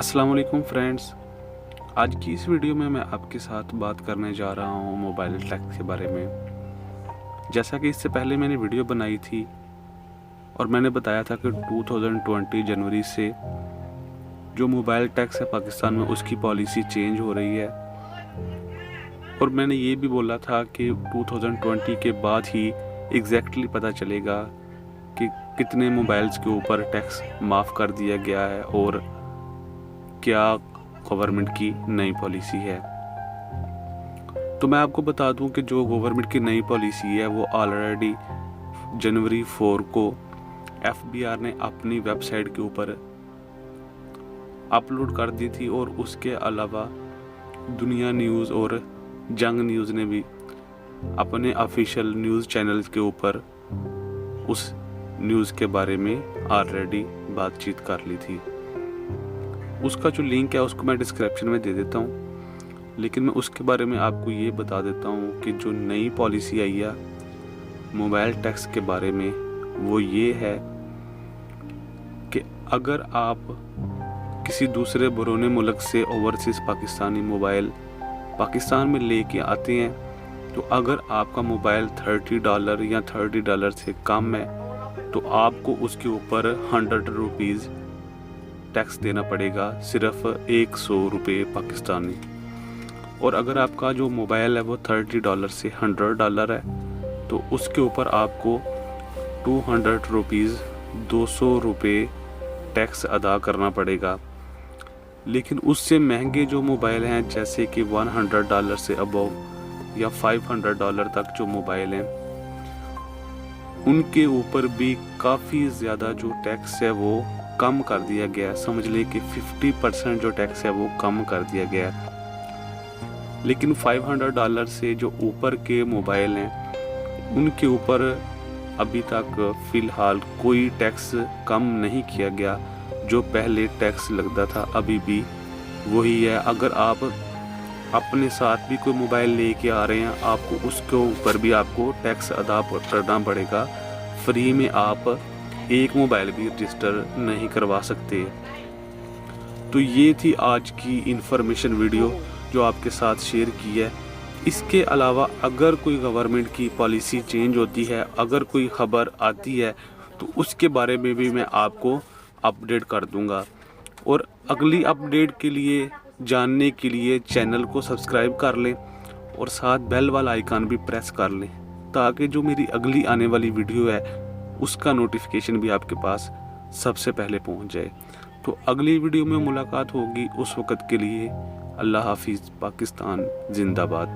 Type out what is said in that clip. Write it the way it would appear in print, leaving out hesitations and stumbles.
अस्सलाम वालेकुम फ्रेंड्स। आज की इस वीडियो में मैं आपके साथ बात करने जा रहा हूँ मोबाइल टैक्स के बारे में। जैसा कि इससे पहले मैंने वीडियो बनाई थी और मैंने बताया था कि 2020 जनवरी से जो मोबाइल टैक्स है पाकिस्तान में उसकी पॉलिसी चेंज हो रही है। और मैंने ये भी बोला था कि 2020 के बाद ही एग्जैक्टली पता चलेगा कि कितने मोबाइल्स के ऊपर टैक्स माफ़ कर दिया गया है और क्या गवर्नमेंट की नई पॉलिसी है। तो मैं आपको बता दूं कि जो गवर्नमेंट की नई पॉलिसी है वो ऑलरेडी जनवरी 4 को FBI ने अपनी वेबसाइट के ऊपर अपलोड कर दी थी और उसके अलावा दुनिया न्यूज़ और जंग न्यूज़ ने भी अपने ऑफिशियल न्यूज़ चैनल्स के ऊपर उस न्यूज़ के बारे में ऑलरेडी बातचीत कर ली थी। उसका जो लिंक है उसको मैं डिस्क्रिप्शन में दे देता हूँ, लेकिन मैं उसके बारे में आपको ये बता देता हूँ कि जो नई पॉलिसी आई है मोबाइल टैक्स के बारे में वो ये है कि अगर आप किसी दूसरे बरूनी मुल्क से ओवरसीज़ पाकिस्तानी मोबाइल पाकिस्तान में लेके आते हैं तो अगर आपका मोबाइल $30 या $30 से कम है तो आपको उसके ऊपर 100 रुपीज़ टैक्स देना पड़ेगा, सिर्फ 100 रुपये पाकिस्तानी। और अगर आपका जो मोबाइल है वो $30 से $100 है तो उसके ऊपर आपको 200 रुपीज़ 200 रुपये टैक्स अदा करना पड़ेगा। लेकिन उससे महंगे जो मोबाइल हैं जैसे कि $100 से अबव या $500 तक जो मोबाइल हैं उनके ऊपर भी काफ़ी ज़्यादा जो टैक्स है वो कम कर दिया गया है। समझ ले कि 50% जो टैक्स है वो कम कर दिया गया है। लेकिन $500 से जो ऊपर के मोबाइल हैं उनके ऊपर अभी तक फ़िलहाल कोई टैक्स कम नहीं किया गया। जो पहले टैक्स लगता था अभी भी वही है। अगर आप अपने साथ भी कोई मोबाइल लेके आ रहे हैं आपको उसके ऊपर भी आपको टैक्स अदा करना पड़ेगा। फ्री में आप एक मोबाइल भी रजिस्टर नहीं करवा सकते। तो ये थी आज की इंफॉर्मेशन वीडियो जो आपके साथ शेयर की है। इसके अलावा अगर कोई गवर्नमेंट की पॉलिसी चेंज होती है, अगर कोई ख़बर आती है तो उसके बारे में भी मैं आपको अपडेट कर दूंगा। और अगली अपडेट के लिए जानने के लिए चैनल को सब्सक्राइब कर लें और साथ बेल वाला आइकन भी प्रेस कर लें ताकि जो मेरी अगली आने वाली वीडियो है उसका नोटिफिकेशन भी आपके पास सबसे पहले पहुंच जाए। तो अगली वीडियो में मुलाकात होगी। उस वक़्त के लिए अल्लाह हाफिज़। पाकिस्तान जिंदाबाद।